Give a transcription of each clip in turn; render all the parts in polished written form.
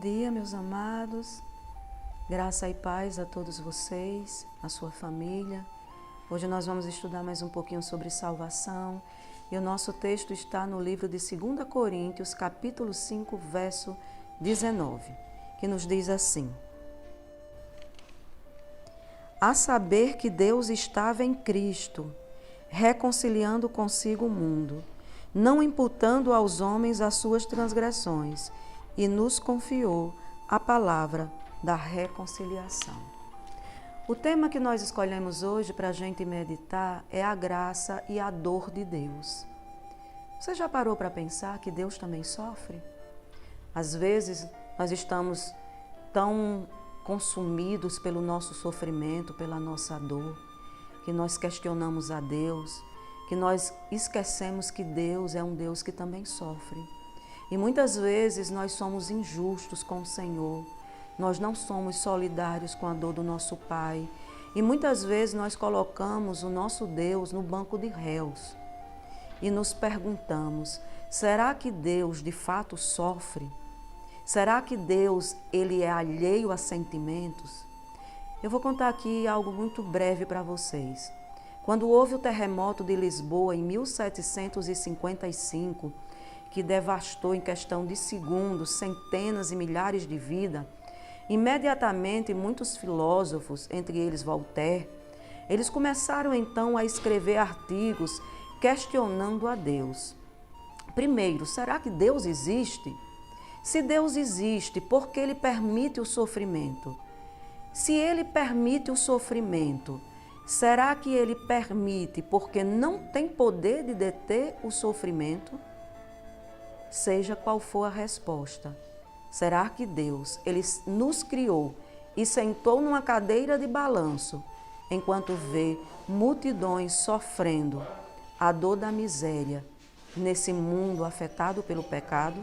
dia, meus amados. Graça e paz a todos vocês, a sua família. Hoje nós vamos estudar mais um pouquinho sobre salvação. E o nosso texto está no livro de 2 Coríntios, capítulo 5, verso 19, que nos diz assim: a saber que Deus estava em Cristo, reconciliando consigo o mundo, não imputando aos homens as suas transgressões, e nos confiou a palavra da reconciliação. O tema que nós escolhemos hoje para a gente meditar é a graça e a dor de Deus. Você já parou para pensar que Deus também sofre? Às vezes nós estamos tão consumidos pelo nosso sofrimento, pela nossa dor, que nós questionamos a Deus, que nós esquecemos que Deus é um Deus que também sofre. E muitas vezes nós somos injustos com o Senhor, nós não somos solidários com a dor do nosso Pai. E muitas vezes nós colocamos o nosso Deus no banco de réus e nos perguntamos: será que Deus de fato sofre? Será que Deus ele é alheio a sentimentos? Eu vou contar aqui algo muito breve para vocês. Quando houve o terremoto de Lisboa em 1755, que devastou em questão de segundos centenas e milhares de vidas, imediatamente muitos filósofos, entre eles Voltaire, eles começaram então a escrever artigos questionando a Deus. Primeiro, será que Deus existe? Se Deus existe, por que Ele permite o sofrimento? Se Ele permite o sofrimento, será que Ele permite porque não tem poder de deter o sofrimento? Seja qual for a resposta, será que Deus ele nos criou e sentou numa cadeira de balanço enquanto vê multidões sofrendo a dor da miséria nesse mundo afetado pelo pecado?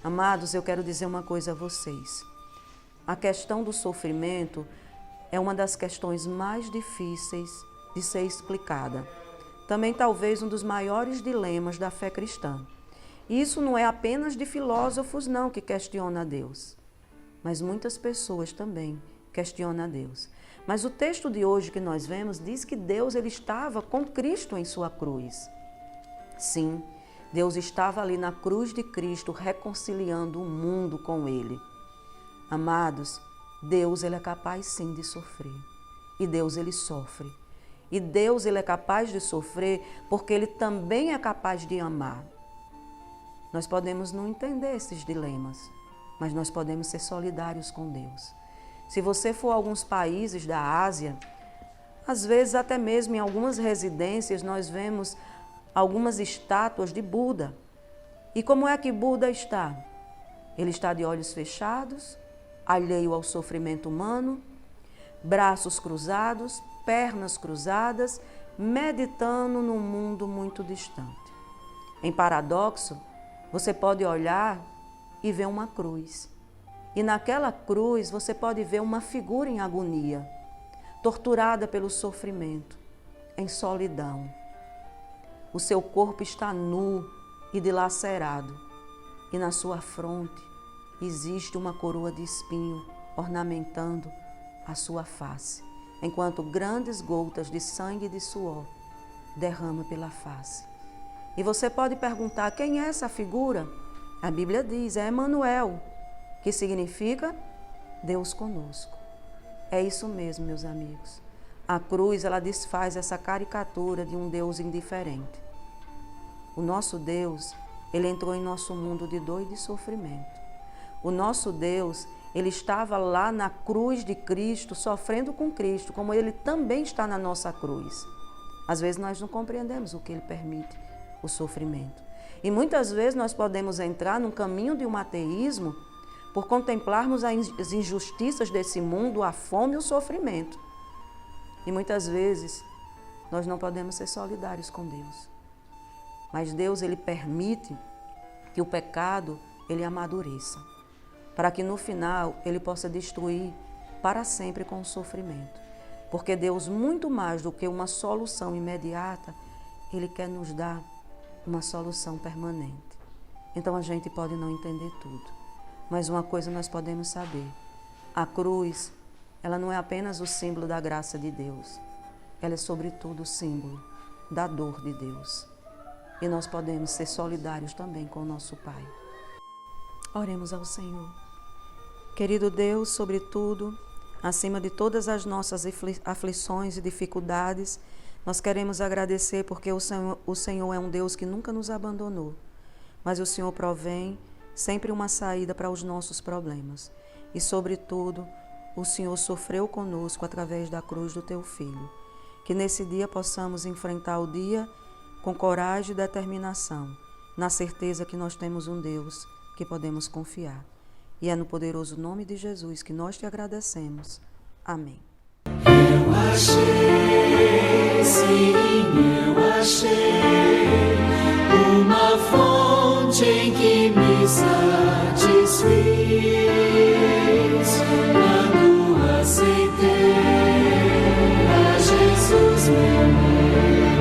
Amados, eu quero dizer uma coisa a vocês. A questão do sofrimento é uma das questões mais difíceis de ser explicada. Também talvez um dos maiores dilemas da fé cristã. Isso não é apenas de filósofos não que questionam a Deus, mas muitas pessoas também questionam a Deus. Mas o texto de hoje que nós vemos diz que Deus ele estava com Cristo em sua cruz. Sim, Deus estava ali na cruz de Cristo reconciliando o mundo com Ele. Amados, Deus ele é capaz sim de sofrer. E Deus ele sofre. E Deus ele é capaz de sofrer porque Ele também é capaz de amar. Nós podemos não entender esses dilemas, mas nós podemos ser solidários com Deus. Se você for a alguns países da Ásia, às vezes até mesmo em algumas residências nós vemos algumas estátuas de Buda. E como é que Buda está? Ele está de olhos fechados, alheio ao sofrimento humano, braços cruzados, pernas cruzadas, meditando num mundo muito distante. Em paradoxo, você pode olhar e ver uma cruz. E naquela cruz você pode ver uma figura em agonia, torturada pelo sofrimento, em solidão. O seu corpo está nu e dilacerado, e na sua fronte existe uma coroa de espinho ornamentando a sua face, enquanto grandes gotas de sangue e de suor derramam pela face. E você pode perguntar, quem é essa figura? A Bíblia diz, é Emanuel, que significa Deus conosco. É isso mesmo, meus amigos. A cruz, ela desfaz essa caricatura de um Deus indiferente. O nosso Deus, ele entrou em nosso mundo de dor e de sofrimento. O nosso Deus, ele estava lá na cruz de Cristo, sofrendo com Cristo, como ele também está na nossa cruz. Às vezes nós não compreendemos o que ele permite, o sofrimento. E muitas vezes nós podemos entrar num caminho de um ateísmo por contemplarmos as injustiças desse mundo, a fome e o sofrimento. E muitas vezes nós não podemos ser solidários com Deus. Mas Deus, ele permite que o pecado, ele amadureça, para que no final ele possa destruir para sempre com o sofrimento. Porque Deus, muito mais do que uma solução imediata, ele quer nos dar uma solução permanente. Então a gente pode não entender tudo, Mas uma coisa nós podemos saber: a cruz, ela não é apenas o símbolo da graça de Deus, ela é sobretudo o símbolo da dor de Deus. E nós podemos ser solidários também com o nosso Pai. Oremos ao Senhor. Querido Deus, sobretudo, acima de todas as nossas aflições e dificuldades, nós queremos agradecer porque o Senhor é um Deus que nunca nos abandonou, mas o Senhor provém sempre uma saída para os nossos problemas. E, sobretudo, o Senhor sofreu conosco através da cruz do Teu Filho. Que nesse dia possamos enfrentar o dia com coragem e determinação, na certeza que nós temos um Deus que podemos confiar. E é no poderoso nome de Jesus que nós te agradecemos. Amém. Eu achei, sim, eu achei uma fonte em que me satisfiz quando aceitei a Jesus meu rei.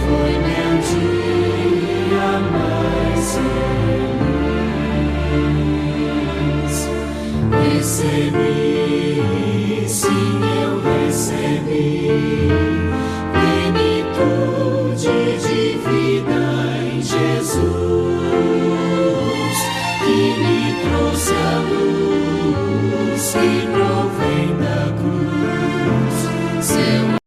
Foi meu dia mais feliz. Recebi